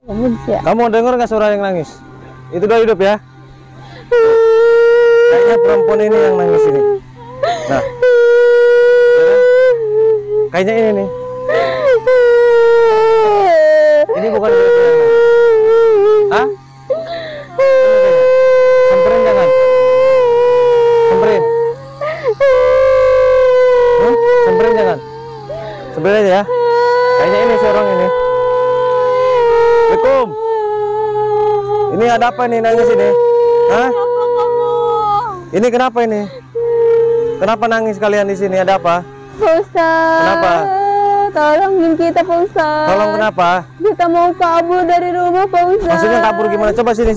Kamu dengar nggak suara yang nangis? Itu udah hidup ya? Kayaknya perempuan ini yang nangis ini. Nah, kayaknya ini nih. Ini bukan yang nangis. Hah? Samperin jangan. Samperin. Samperin jangan. Samperin aja ya. Kayaknya ini seorang ini. Assalamualaikum. Ini ada apa nih nangis ini? Hah? Ini kenapa ini? Kenapa nangis kalian di sini? Ada apa? Pak Ustadz. Kenapa? Tolongin kita Pak Ustadz. Tolong kenapa? Kita mau kabur dari rumah Pak Ustadz. Maksudnya kabur gimana? Coba sini.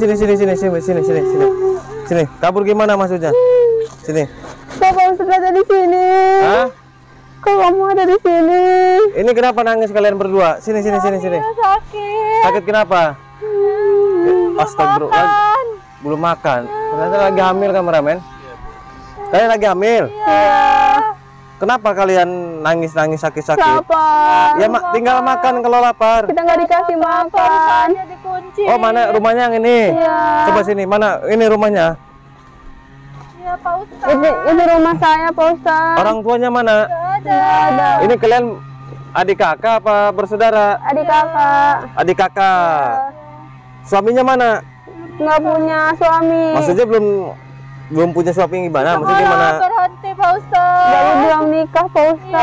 Sini. Kabur gimana maksudnya? Sini. Kok Pak Ustadz ada di sini? Hah? Kok kamu ada di sini? Ini kenapa nangis kalian berdua? Sini. Sakit. Sakit kenapa? Astagfirullah. Belum makan. Ternyata lagi hamil kameramen. Kalian lagi hamil? Iya. Kenapa kalian nangis sakit-sakit? Lapar. Ya tinggal makan kalau lapar. Kita nggak dikasih makan. Dikunci. Oh, mana rumahnya yang ini? Iya. Coba sini. Mana ini rumahnya? Ya Pak Ustadz. Ini rumah saya Pak Ustadz. Orang tuanya mana? Nggak ada. Ini kalian adik kakak apa bersaudara? Adik kakak. Adik kakak. Suaminya mana? Nggak punya suami. Maksudnya belum punya suami gimana? Maksudnya gimana? Berhenti Pak Ustadz. Dari belum nikah Pak Ustadz.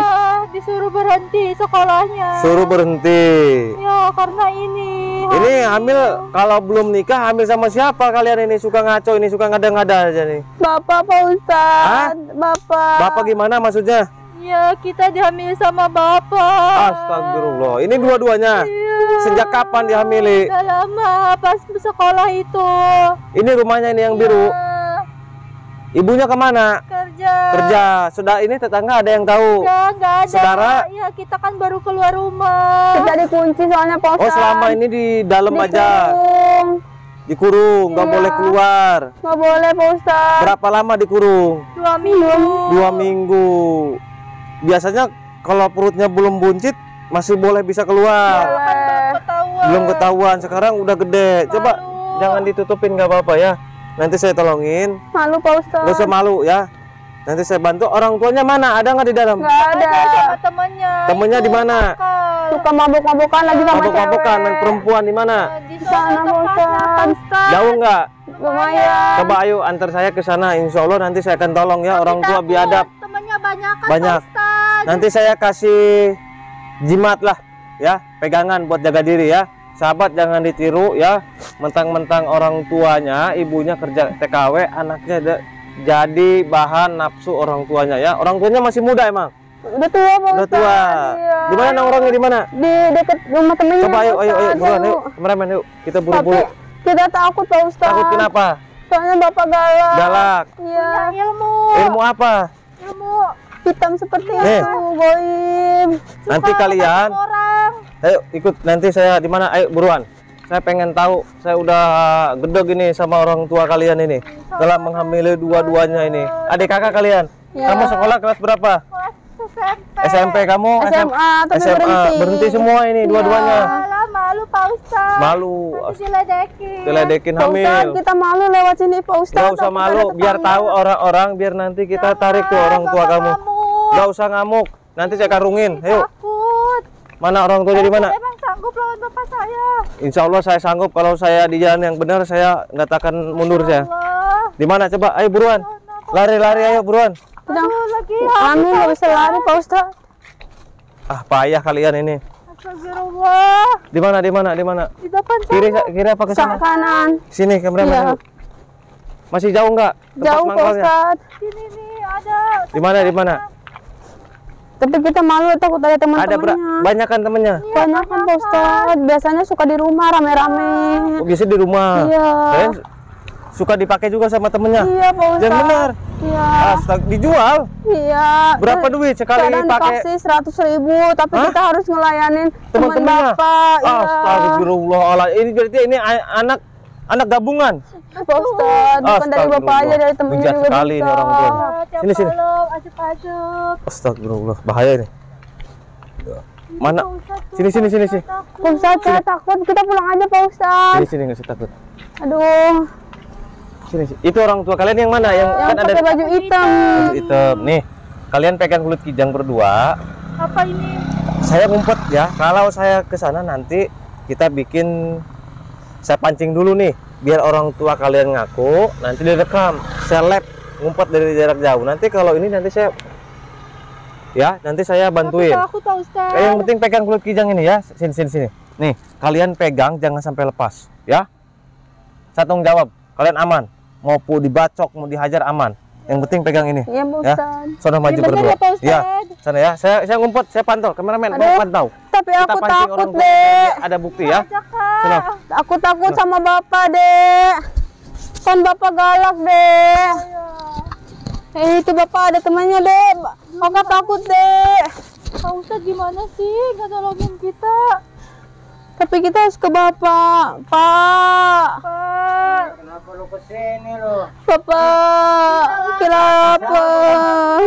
Ya, disuruh berhenti sekolahnya. Suruh berhenti. Ya karena ini. Ini hamil kalau belum nikah hamil sama siapa kalian ini? Suka ngaco ini, suka ngada-ngada aja nih. Bapak Pak Ustadz. Hah? Bapak. Bapak gimana maksudnya? Ya kita dihamil sama bapak. Astagfirullah. Ini dua-duanya. Iya. Sejak kapan dihamili? Udah lama pas sekolah itu. Ini rumahnya ini yang biru. Ya, Ibunya kemana? kerja. Kerja. Sudah ini tetangga ada yang tahu? Ya nggak ada. Saudara? Ya kita kan baru keluar rumah. Kita dikunci soalnya Pak Oh, Ustadz. selama ini di dalam aja. Dikurung, nggak Iya. boleh keluar. Nggak boleh Pak Ustadz. Berapa lama dikurung? 2 minggu. 2 minggu. Biasanya kalau perutnya belum buncit masih boleh bisa keluar. Ketahuan. Belum ketahuan, sekarang udah gede. Coba Malu. jangan ditutupin, nggak apa-apa ya. Nanti saya tolongin. Malu Pak Ustadz. Nggak usah malu ya. Nanti saya bantu. Orang tuanya mana? Ada nggak di dalam? Nggak ada. Sama temennya. Temennya Itu di mana? nakal. Suka mabuk-mabukan lagi sama Mabuk-mabukan, main cewek. perempuan di mana? Di Sana, sana Pak tempatnya Pak Ustadz. Jauh nggak? Lumayan. Coba ayo antar saya ke sana. Insya Allah nanti saya akan tolong ya. Orang tua Takut, biadab. Temennya banyak kan Banyak. Pak Ustadz. Nanti saya kasih jimat lah ya, pegangan buat jaga diri ya. Sahabat jangan ditiru ya. Mentang-mentang orang tuanya, ibunya kerja TKW, anaknya jadi bahan nafsu orang tuanya ya. Orang tuanya masih muda emang. Udah tua Pak Udah Ustadz. tua. Iya. Di mana nongkrongnya di mana? Di dekat rumah temennya. Coba ayo Pak ayo Ustadz. buruan yuk. Kameramen yuk. Kita Tapi buru-buru. kita takut Pak Ustadz. Takut kenapa? Soalnya Bapak galak. Galak. Iya. Punya ilmu. Ilmu apa? Ilmu. Hitam seperti Nih. itu, goib. Nanti Suka kalian ketemu orang. ayo ikut, nanti saya di mana? Ayo buruan. Saya pengen tahu, saya udah gedeg ini sama orang tua kalian ini dalam menghamili dua-duanya ini. Adik kakak kalian. Ya. Kamu sekolah kelas berapa? Kelas SMP. SMP kamu? SMA, tapi SMA. Berhenti semua ini dua-duanya. Alah, malu Pak Ustadz. Malu. Nanti diledekin. Diledekin Pak Ustadz, hamil. kita malu lewat sini Pak Ustadz. Gak usah Takut malu, ada biar tetangga. tahu orang-orang, biar nanti kita tarik tuh orang tua kamu. Gak usah ngamuk, nanti saya karungin. Ayo, Takut. mana orang tuanya di mana? Emang sanggup lawan bapak saya. Insya Allah saya sanggup, kalau saya di jalan yang benar saya nggak akan mundur saya. Allah. Di mana coba? Ayo buruan. Lari-lari ayo buruan. Aduh, lagi Kami nggak bisa lari Pak Ustadz. Ah, payah kalian ini. Astagfirullah. Di mana? Di mana? Di mana? Di depan Kiri sana. kiri apa ke sana? Kanan. Sini kameramen. Iya. Yuk. Masih jauh nggak? Tempat Jauh Pak mangkalnya? Ustadz. Sini nih ada. Di mana? Di mana? Tapi kita malu, takut ada Ada teman-temannya. banyak kan temennya? Banyak kan Pak Ustadz. Biasanya suka di rumah rame-rame. Oh, biasa di rumah. Iya. Kalian suka dipakai juga sama temennya? Iya Pak Ustadz. Yang benar. Iya. Astaga, dijual? Iya. Berapa duit sekali Kadang pakai? dikasih 100.000, tapi Hah? kita harus ngelayanin teman Teman-temannya? Bapak. Iya. Astagfirullahaladzim. Ini berarti ini anak gabungan. Pak Ustadz, bukan dari Bapak aja, dari temennya Bejat juga sekali bisa. ini orang tuanya. Sini, sini. Ajuk-ajuk. Astagfirullah, bahaya ini. Mana? Sini. Pak Ustadz, saya takut. Kita pulang aja, Pak Ustadz. Sini nggak usah takut. Aduh, Sini. Itu orang tua kalian yang mana? Yang yang kan ada pakai baju hitam. baju hitam. Nih, kalian pegang kulit kijang berdua. Apa ini? Saya ngumpet ya. Kalau saya ke sana nanti kita bikin, saya pancing dulu nih, biar orang tua kalian ngaku, nanti direkam. Saya lab ngumpet dari jarak jauh. Nanti kalau ini nanti saya bantuin. Aku tahu, Ustaz. Yang penting pegang kulit kijang ini ya. Sini. Nih, kalian pegang jangan sampai lepas ya. Saya tanggung jawab. Kalian aman. Mau dibacok, mau dihajar aman. Yang penting pegang ini. Iya, Pak Ya. Ustadz. Sono maju Bener berdua. ya, Pak Ustadz? Iya. Sana ya. Saya ngumpet, saya pantau. Kameramen, Aduh. mau pantau. Tapi Kita aku pancing takut, orang tua, Dek. ada bukti ya. Ajak, Kak. Sono. Aku takut sama Bapak, Dek. Kan Bapak galak, Dek. Itu Bapak ada temannya, Dek. Kakak takut, Dek. Pak Ustadz gimana sih nggak nolongin kita? Tapi kita harus ke Bapak. Pak. Pak. Kenapa lu kesini lu? Bapak. Kenapa?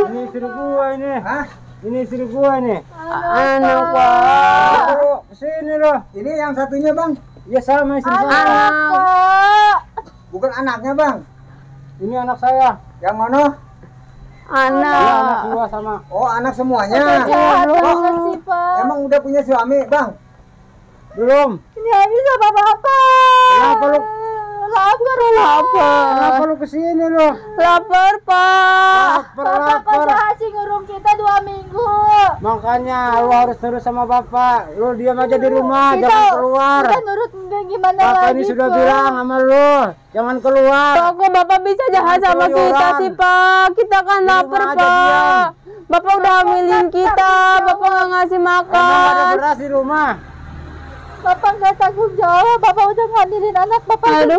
Ini istri gua ini. Hah? Ini istri gua nih. Anak, Pak. Kenapa lu kesini lu? Ini yang satunya bang. Iya sama istri saya. Anak. Pak. Bukan anaknya bang. Ini anak saya. Yang mana? Anak. Gua sama. Oh anak semuanya. Jahat banget sih, Pak. Emang udah punya suami bang? Belum. Ini habis sama Bapak. Kenapa lu? Lapar, Kenapa lu kesini lu? Lapar, Pak. Bapak jahat sih ngurung kita 2 minggu. Makanya lu harus terus sama bapak. Lu diam aja di rumah, Kita jangan keluar. Kita nurut enggak gimana Bapak lagi, ini sudah Pak. bilang sama lu, jangan keluar. Pak, kok Bapak bisa jahat sama kita sih, Pak? Kita kan Di lapar, rumah aja Pak. Bapak udah hamilin kita, Bapak nggak ngasih Emang ada makan. beras di rumah? Bapak nggak tanggung jawab. Bapak udah ngambilin anak Bapak. Aduh.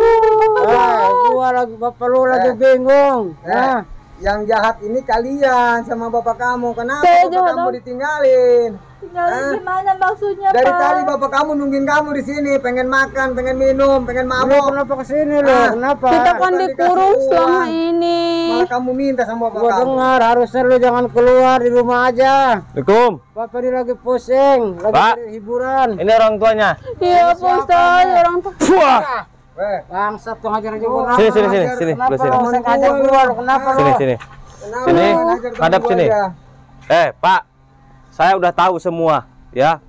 Gua lagi bapak lu lagi bingung. Eh, yang jahat ini kalian sama bapak kamu. Kenapa Saya bapak jahat, kamu Om. ditinggalin? Tinggalin gimana maksudnya, Dari Pak? tadi bapak kamu nungguin kamu di sini, pengen makan, pengen minum, pengen Lu mabok. kenapa kesini lu? Ah, Kenapa? Kita kan Bukan dikurung dikasih selama uang. ini. Malah kamu minta sama bapak Gua kamu. dengar harusnya lu jangan keluar di rumah aja. Assalamualaikum. Bapak ini lagi pusing, lagi Pak. cari hiburan. Ini orang tuanya. Iya, Pak Ustadz, orang tua. Wah. Weh, Bangsat tuh hajar aja gua. Sini. Kenapa Belah sini. lu seng hajar gua? Lu kenapa lu? Sini. kenapa Sini. lu ngajar temen Hadap gua sini. aja? Pak, saya udah tahu semua ya.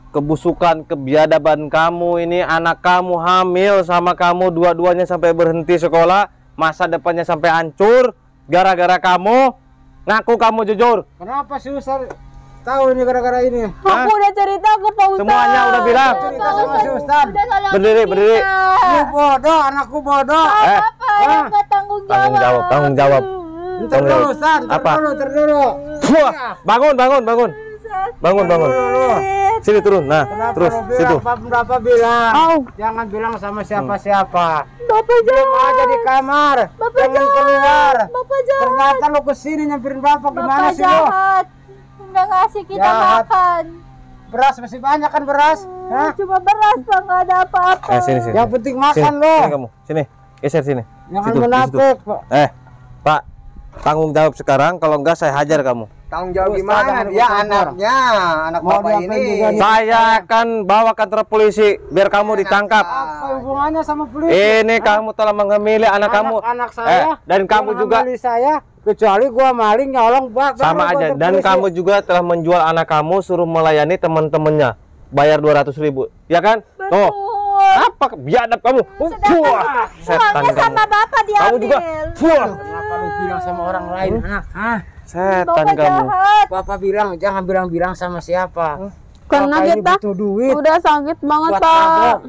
Kebusukan, kebiadaban kamu ini, anak kamu hamil sama kamu, dua-duanya sampai berhenti sekolah, masa depannya sampai hancur gara-gara kamu. Ngaku kamu jujur. Kenapa sih Ustaz tahu ini gara-gara ini? Aku udah cerita ke Pak Ustadz. Semuanya udah bilang. Cerita sama si Ustaz. Udah nolongin Berdiri. Lu bodoh, anakku bodoh. Bapak yang nggak tanggung jawab. Tanggung jawab. Ntar dulu Ustaz, Apa? ntar dulu. Wah, bangun. Sini turun. Nah, Kenapa terus lu bilang? situ. Bapak bilang, Au. jangan bilang sama siapa-siapa. Bapak Diam jahat. aja di kamar, Bapak jangan jahat. keluar. Bapak jahat. Ternyata lu kesini nyamperin bapak, gimana Bapak sih lu? jahat. Nggak ngasih kita Jahat. makan. Beras masih banyak kan beras? Hah? Cuma beras, Pak. Nggak ada apa-apa. Sini. Yang penting Sini, makan lu. sini kamu. Sini. Geser sini. Jangan Situ, di situ. munafik, Pak. Pak, tanggung jawab sekarang, kalau enggak saya hajar kamu. Tanggung jawab Ustaz, gimana? jangan Dia ikut campur. anaknya, anak Mau bapak diapain ini. juga nih? Saya akan bawa kantor polisi biar kamu ditangkap. Apa hubungannya sama polisi? Ini kamu telah mengemili anak kamu. Anak saya. Dan kamu yang juga ngambil saya, kecuali gua maling nyolong sama aja. Dan kamu juga telah menjual anak kamu, suruh melayani teman-temannya. Bayar 200.000, ya kan? Tuh. Apa biadab kamu? Wah, setan Uangnya sama kamu. Bapak Kamu juga. diambil. Wah, Kenapa lu bilang sama orang lain, anak? Hah? setan Bapak kamu. jahat. Bapak bilang jangan bilang-bilang sama siapa. Karena Bapak ini kita butuh duit. udah sakit banget, buat Pak. tabung.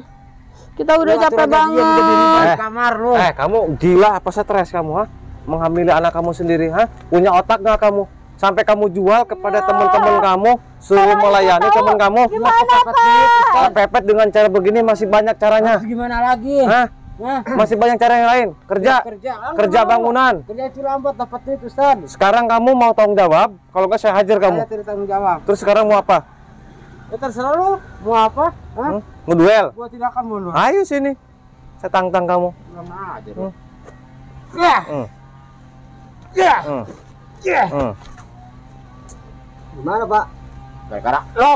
Kita udah Lu capek atur aja diam, banget. jadi di Eh. kamar lu. Kamu gila apa stres kamu, ha? Menghamili anak kamu sendiri, ha? Punya otak nggak kamu? Sampai kamu jual kepada teman-teman kamu, suruh melayani teman kamu. Gimana, Pak? Kalau pepet dengan cara begini masih banyak caranya. Terus gimana lagi? Hah? Hah? Masih banyak cara yang lain. Kerja, kerja bangunan. Kerja itu lambat dapat duit Ustaz. Sekarang kamu mau tanggung jawab? Kalau nggak saya hajar kamu. Saya tidak tanggung jawab. Terus sekarang mau apa? Ya terserah lu, mau apa? Hah? Ngeduel? Gua tidak akan mundur. Ayo sini. Saya tantang kamu. Kurang aja Hmm. lu. Ya. Hmm. Ya. Hmm. Ya. Hmm. Gimana Pak? Gara-gara lo.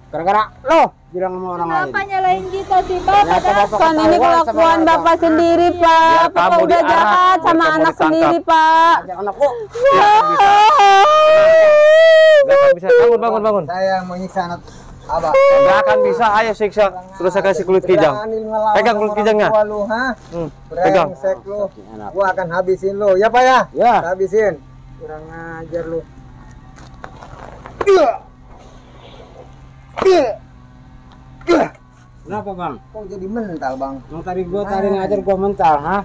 Gara-gara lo bilang sama orang lain. Kenapa nyalain kita sih, Bapak? Ternyata Bapak Kan ini ketahuan sama kelakuan orang bapak sendiri, Pak. Biar Bapak kamu udah diarak, jahat biar sama kamu anak ditangkap. sendiri, Pak. Ajak anakku. Nggak akan bisa. Bangun. Saya yang menyiksa anak abah. Nggak akan bisa. Ayo siksa. Sudah saya kasih kulit kijang. Berani ngelawan Pegang kulit orang kijangnya. tua lu, ha? Pegang. Brengsek lu. Gua akan habisin lu. Ya, Pak ya? Ya. Habisin. Kurang ajar lu. Kenapa bang? Kok jadi mental, Bang? Yang tadi gua ngajar gua mental, ha?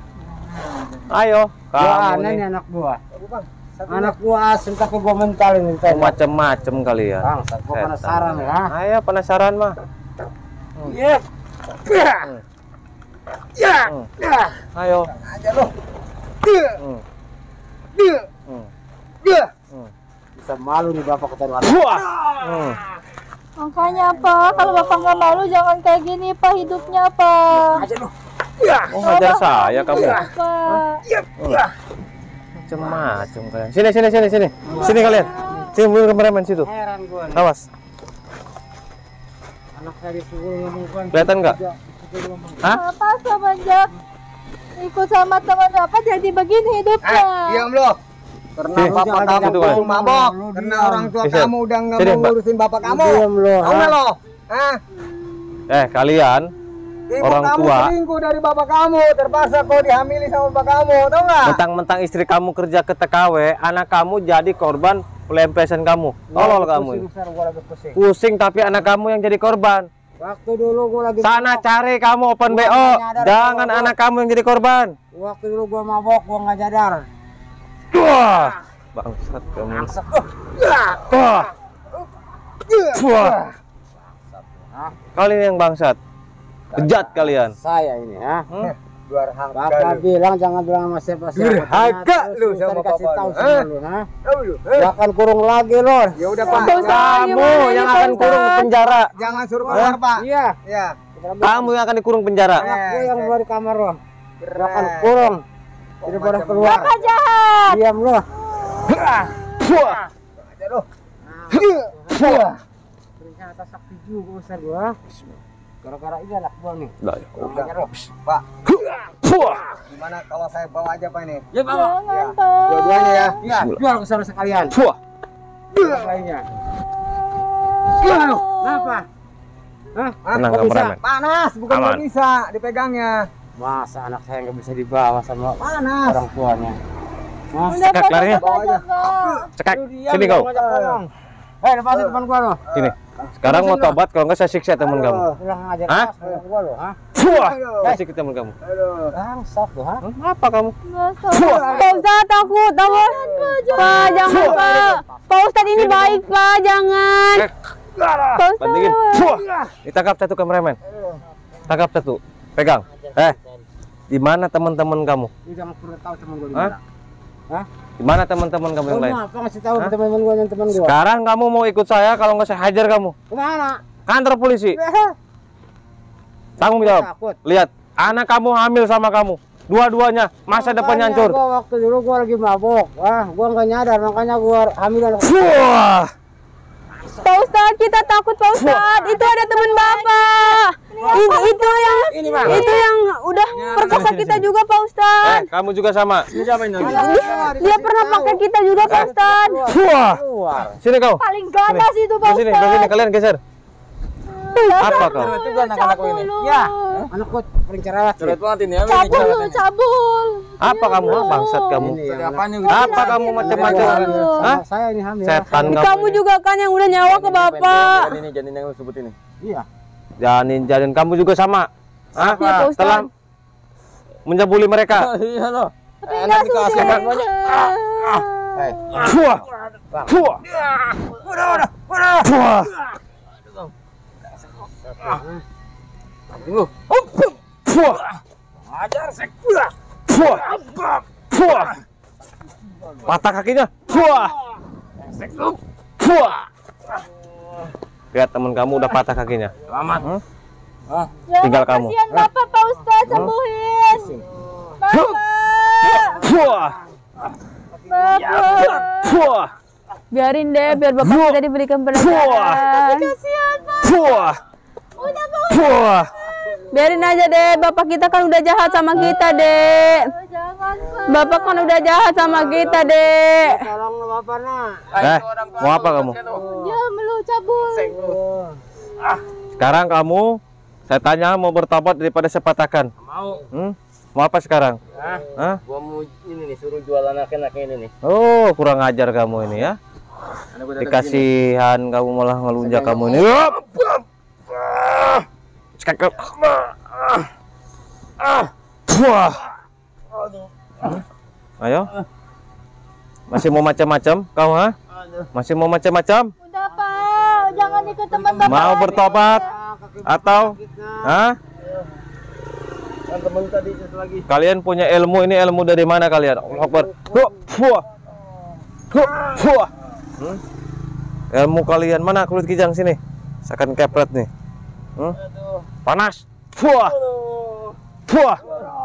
Ayo. Gua Kamu aneh nih nih anak gua. Bang, Anak gua asing tapi gua mental ini. macem-macem kalian. Bang, gua penasaran ya. Ha? Ayo penasaran mah. Iya. Ya. Ayo. aja lu. Hmm. Hmm. Bisa malu nih bapak ketahuan. Wah. Hmm. Makanya Pak, kalau Bapak nggak malu jangan kayak gini Pak hidupnya Pak. Aja lu. Oh, hajar saya kamu. Pak. Macem-macem kalian. Sini. Sini kalian. Sini dulu kameramen situ. Heran gua nih. Awas. Anak dari suku ngomong Kelihatan nggak? Hah? Apa semenjak ikut sama teman Bapak jadi begini hidupnya? Diam lu. Karena Sini. bapak Jangan kamu situ, tuh Bang. mabok. Lu Karena diam. orang tua Bisa. kamu udah nggak Sini, mau Pak. ngurusin bapak kamu. Diam lu, Tahu nggak lo? Hah? Kalian Ibu orang kamu tua. selingkuh dari bapak kamu, terpaksa kau dihamili sama bapak kamu, tahu nggak? mentang-mentang istri kamu kerja ke TKW, anak kamu jadi korban pelempesan kamu. Tolol kamu. Gua lagi pusing. Pusing tapi anak kamu yang jadi korban. Waktu dulu gua lagi Sana mabok. cari kamu open Gua BO. nggak nyadar Jangan kalau anak kamu yang jadi korban. Waktu dulu gua mabok, gua nggak sadar. Wah, bangsat kamu. Langsung. Wah. Wah. Kalian yang bangsat. Bejat kalian. Saya ini ya. Durhaka Bapak lu. bilang jangan bilang sama siapa-siapa. Durhaka lu Terus sama dikasih bapak tahu lu. sama lu, ha? Tahu lu? Gua akan kurung lagi, Lor. Ya udah Pak. Nggak usah. Kamu Gimana yang ini, akan Pak kurung ke Ustadz? penjara. Jangan suruh keluar Pak. Iya. Ya. Kamu yang akan dikurung penjara. Anak gua yang keluar di kamar lo. Gua akan kurung. Tidak boleh keluar. Bapak jahat. Diam lo. Wah. Aja lu. Wah. Ternyata sakti juga Ustaz gua. Gara-gara ini anak gua nih. Dah, ya. Udah, Pak. Wah. Gimana kalau saya bawa aja Pak ini? Ya, Bapak. Jangan Pak. Dua-duanya ya. Iya, jual ke sana sekalian. Wah. Yang lainnya. Kenapa? Hah? Tenang, Kok bisa? kameramen. Panas, bukan Aman. nggak bisa dipegangnya. Masa anak saya nggak bisa dibawa sama Panas. orang tuanya? Mas, Udah Cekak Pak, larinya. Bapak jaga. Cekak. lu diam, Sini kau. jangan ngajak tolong. Hei, lepasin teman gua lo. Sini. Sekarang mau tobat kalau enggak saya siksa teman kamu. Pulang ngajak Hah? teman gua lo, ha? Wah. Aduh. Kasih ke teman kamu. Aduh. Bangsat lo, ha? Apa kamu? Nggak salah. Pak Ustadz takut, takut. Pak, jangan Pak. Pak Ustadz ini baik Pak, jangan. Pak Bandingin. Ustadz. Wah. Ditangkap satu kameramen. Tangkap satu. Pegang. Di mana teman-teman kamu? Lu jangan pernah tahu teman gua di Hah? mana. Hah? Di mana teman-teman kamu yang Lu lain? mau apa ngasih tahu teman-teman gua yang teman gua? Sekarang kamu mau ikut saya, kalau nggak saya hajar kamu. Kemana? Kantor polisi. Tanggung jawab. Takut. Lihat, anak kamu hamil sama kamu. Dua-duanya masa depannya Makanya hancur. Gua waktu dulu gua lagi mabok. Wah, gua nggak nyadar makanya gua hamil anak. Wah. Pak Ustadz, kita takut Pak Ustadz. Itu ada teman Bapak. Ini, Bang. Itu yang udah perkosa kita juga Pak Ustadz. Kamu juga sama. Dia pernah pakai kita juga Pak Ustadz. Wah. Keluar. Sini kau. Paling ganas itu Pak Sini, Ustadz. sini kalian geser. Apa kau? Cabul lu. Ya, anak gua paling cerewet. Cabul lu, cabul. Apa kamu? Bangsat kamu. Apa kamu macam-macam? Hah? Saya ini hamil. Setan Kamu kamu. juga kan yang udah nyawa ke Bapak. Janin yang lu sebut ini. Iya. Janin kamu juga sama. Hah? Iya, Pak Ustadz. Telah menjabuli mereka. Iya loh. Tapi nggak sudi. Wah. Wah. Wah. Wah. Wah. Patah kakinya. Wah. Wah. Lihat teman kamu udah patah kakinya. Selamat. Jangan, Tinggal kamu. Kasihan Bapak Pak Ustadz, sembuhin. Bapak. Wah. Bapak. Wah. Biarin deh, biar bapak kita diberikan pelajaran. Kasihan, Pak. Fuah. Udah, Pak. Fuah. Biarin aja deh, bapak kita kan udah jahat sama kita, Dek. Jangan, Pak. Bapak kan udah jahat sama kita, Dek. Tolong bapak nak. Mau apa kamu? Dia melu cabul. Sekarang kamu, saya tanya mau bertobat daripada saya patahkan. Mau. Mau apa sekarang? Hah? Gua mau ini nih suruh jual anak-anaknya ini nih. Oh, kurang ajar kamu ini ya. Dikasihan kamu malah ngelunjak kamu ini. Cekak. Wah. Ayo. Masih mau macam-macam kau, ha? Masih mau macam-macam? Udah, Pak. Jangan ikut teman Bapak. Mau bertobat atau Teman tadi satu lagi. kalian punya ilmu ini, ilmu dari mana kalian? Allahu Akbar. Ilmu kalian mana? Kulit kijang sini. Saya akan kepret nih. Panas.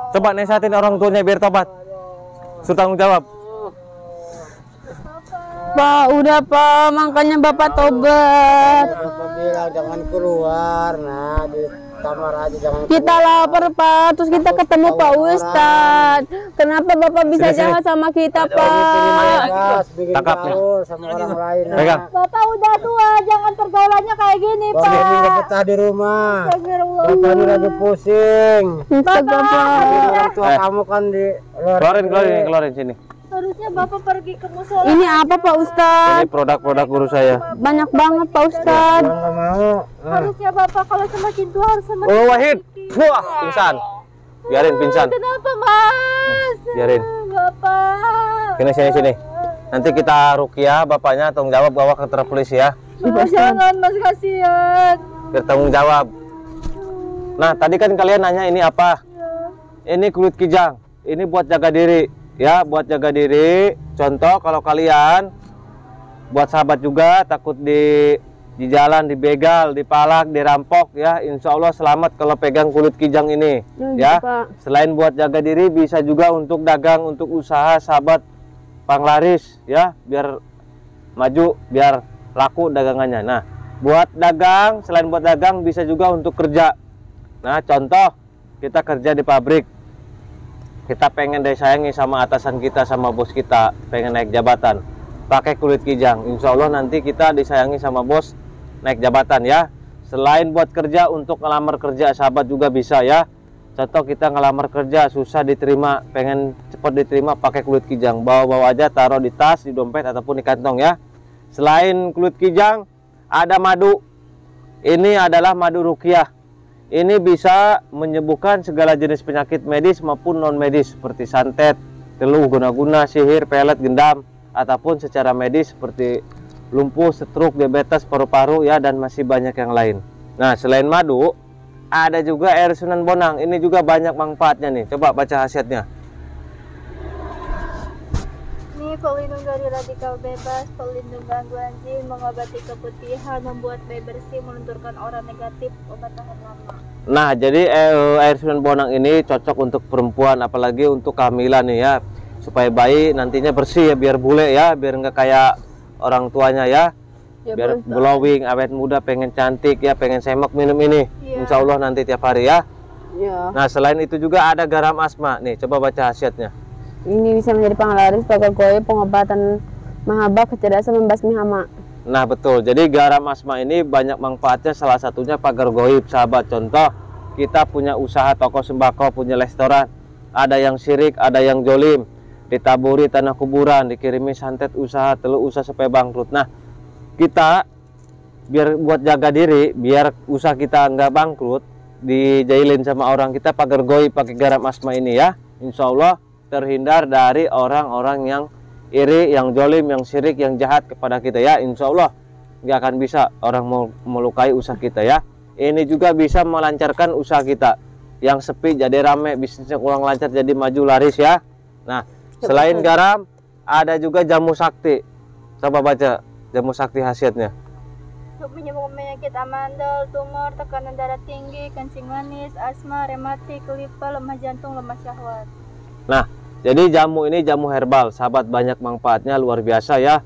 Coba nasihatin orang tuanya biar tobat. Suruh tanggung jawab. Pak, udah Pak, makanya Bapak tobat. Bapak bilang jangan keluar, nah di kamar aja jangan. Kita lapar Pak, terus kita ketemu Pak Ustadz. Kenapa Bapak bisa Sini, jahat sama kita Pak? Gas, bikin Tangkap nih. gaul sama orang lain. Pegang. Bapak udah tua, jangan pergaulannya kayak gini, Bapak ini nggak Pak. betah di rumah. Astagfirullah. Bapak ini lagi pusing. Orang tua Eh. kamu kan di luar. Keluarin sini. Harusnya Bapak pergi ke musola. Ini apa Pak Ustadz? Ini produk-produk guru saya. Banyak banget Pak Ustadz. Orang nggak mau. Harusnya Bapak kalau semakin tua harus semakin Oh, Wahid. Pingsan. Biarin pingsan. Kenapa, Mas? Biarin. Bapak. Sini. Nanti kita ruqyah, bapaknya tanggung jawab, bawa ke kantor polisi ya. Mas, jangan, Mas, kasihan. Biar tanggung jawab. Nah, tadi kan kalian nanya ini apa? Ini kulit kijang. Ini buat jaga diri. Ya, buat jaga diri. Contoh kalau kalian buat sahabat juga takut di jalan dibegal, dipalak, dirampok ya. Insya Allah selamat kalau pegang kulit kijang ini. Ya. Selain buat jaga diri bisa juga untuk dagang, untuk usaha sahabat panglaris ya, biar maju, biar laku dagangannya. Nah, buat dagang, selain buat dagang bisa juga untuk kerja. Nah, contoh kita kerja di pabrik. Kita pengen disayangi sama atasan kita, sama bos kita, pengen naik jabatan, pakai kulit kijang. Insya Allah nanti kita disayangi sama bos, naik jabatan ya. Selain buat kerja, untuk ngelamar kerja sahabat juga bisa ya. Contoh kita ngelamar kerja susah diterima, pengen cepat diterima, pakai kulit kijang. Bawa-bawa aja, taruh di tas, di dompet ataupun di kantong ya. Selain kulit kijang, ada madu. Ini adalah madu ruqyah. Ini bisa menyembuhkan segala jenis penyakit medis maupun non medis seperti santet, teluh, guna-guna, sihir, pelet, gendam, ataupun secara medis seperti lumpuh, stroke, diabetes, paru-paru ya, dan masih banyak yang lain. Nah, selain madu, ada juga air Sunan Bonang. Ini juga banyak manfaatnya nih. Coba baca khasiatnya. Ini pelindung dari radikal bebas, pelindung gangguan jin, mengobati keputihan, membuat bayi bersih, melunturkan aura negatif, obat tahan lama. Nah, jadi air Sunan Bonang ini cocok untuk perempuan, apalagi untuk kehamilan nih ya, supaya bayi nantinya bersih ya, biar bule ya, biar nggak kayak orang tuanya ya, biar glowing, awet muda, pengen cantik ya, pengen semak, minum ini. Insya Allah nanti tiap hari ya. Nah, selain itu juga ada garam asma nih, coba baca khasiatnya. Ini bisa menjadi penglaris, pagar goib, pengobatan mahaba, kecerdasan, membasmi hama. Nah, betul. Jadi garam asma ini banyak manfaatnya, salah satunya pagar goib, sahabat. Contoh, kita punya usaha toko sembako, punya restoran. Ada yang syirik, ada yang jolim. Ditaburi tanah kuburan, dikirimi santet usaha, telur usaha sampai bangkrut. Nah, kita biar buat jaga diri, biar usaha kita nggak bangkrut, dijailin sama orang, kita pagar goib pakai garam asma ini ya. Insya Allah terhindar dari orang-orang yang iri, yang jolim, yang syirik, yang jahat kepada kita ya. Insya Allah nggak akan bisa orang mau melukai usaha kita ya. Ini juga bisa melancarkan usaha kita yang sepi jadi rame, bisnisnya kurang lancar jadi maju laris ya. Nah, selain garam ada juga jamu sakti. Coba baca jamu sakti khasiatnya. Untuk menyembuhkan penyakit amandel, tumor, tekanan darah tinggi, kencing manis, asma, rematik, lipa, lemah jantung, lemah syahwat. Nah, jadi jamu ini jamu herbal, sahabat, banyak manfaatnya luar biasa ya.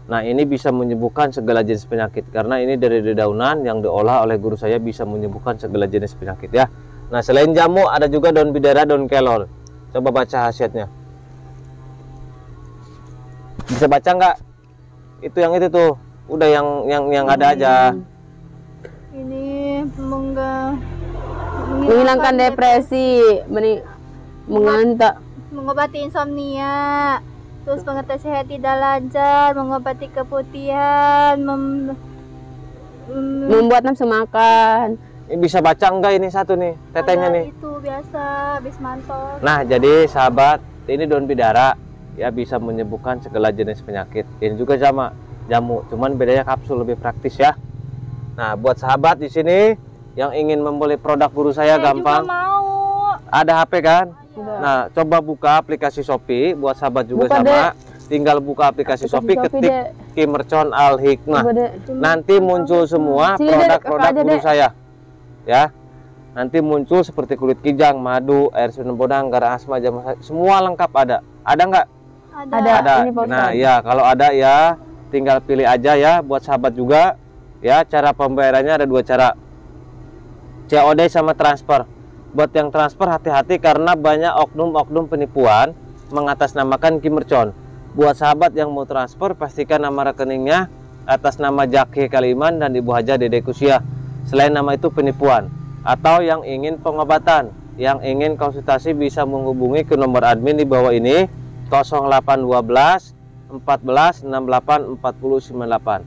Nah, ini bisa menyembuhkan segala jenis penyakit karena ini dari dedaunan yang diolah oleh guru saya, bisa menyembuhkan segala jenis penyakit ya. Nah, selain jamu ada juga daun bidara, daun kelor. Coba baca khasiatnya. Bisa baca nggak? Itu yang itu tuh. Udah yang ada aja. Ini Menghilangkan depresi, mengantak, mengobati insomnia, terus pengetes sehat tidak lancar, mengobati keputihan, membuat nafsu makan. Ini bisa baca enggak ini satu nih, tetenya nih. Itu biasa habis mantor. Nah, jadi sahabat, ini daun bidara ya, bisa menyembuhkan segala jenis penyakit. Ini juga sama jamu, cuman bedanya kapsul, lebih praktis ya. Nah, buat sahabat di sini yang ingin membeli produk guru saya gampang. Juga mau. Ada HP kan? Udah. Nah, coba buka aplikasi Shopee, buat sahabat juga Buka, sama. Tinggal buka aplikasi Shopee, ketik Dek. Ki Mercon Al Hikmah. Coba, Dek. Nanti muncul semua Sini, Dek, produk-produk kakak aja, guru Dek. saya. Ya. Nanti muncul seperti kulit kijang, madu, air sunam bodang, garam asma, jamu, semua lengkap ada. Ada nggak? Ada. Ini, Pak Nah, Ustadz. ya kalau ada ya tinggal pilih aja ya, buat sahabat juga. Ya, cara pembayarannya ada dua cara. COD sama transfer. Buat yang transfer hati-hati karena banyak oknum-oknum penipuan mengatasnamakan Ki Mercon. Buat sahabat yang mau transfer, pastikan nama rekeningnya atas nama Jaki Kaliman dan Ibu Haja Dede Kusiah. Selain nama itu penipuan. Atau yang ingin pengobatan, yang ingin konsultasi bisa menghubungi ke nomor admin di bawah ini 0812 14 68 40 98.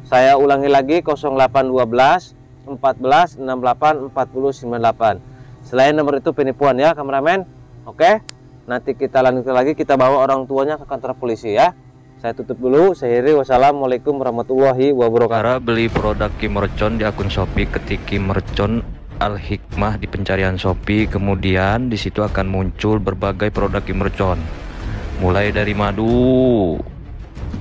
Saya ulangi lagi 0812 14 68 40 98. Selain nomor itu penipuan ya kameramen. Oke, nanti kita lanjutkan lagi, kita bawa orang tuanya ke kantor polisi ya. Saya tutup dulu. Saya Heri, wassalamualaikum warahmatullahi wabarakatuh. Cara beli produk Ki Mercon di akun Shopee, ketik Ki Mercon Al Hikmah di pencarian Shopee, kemudian di situ akan muncul berbagai produk Ki Mercon. Mulai dari madu,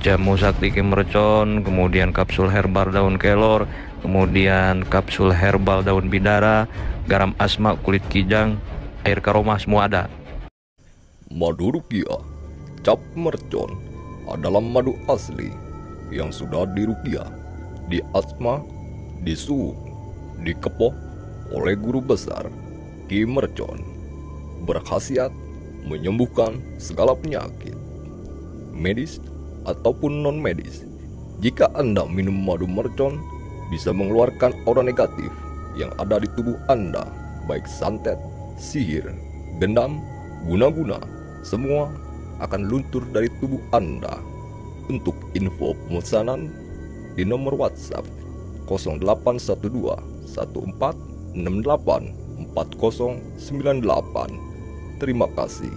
jamu sakti Ki Mercon, kemudian kapsul herbal daun kelor, kemudian kapsul herbal daun bidara, garam asma, kulit kijang, air karomah, semua ada. Madu rukiah cap mercon adalah madu asli yang sudah dirukiah, diasma, disuuk, dikepoh oleh guru besar Ki Mercon. Berkhasiat menyembuhkan segala penyakit medis ataupun non medis. Jika Anda minum madu mercon, bisa mengeluarkan aura negatif yang ada di tubuh Anda, baik santet, sihir, gendam, guna-guna, semua akan luntur dari tubuh Anda. Untuk info pemesanan di nomor WhatsApp 0812 14 68 4098. Terima kasih.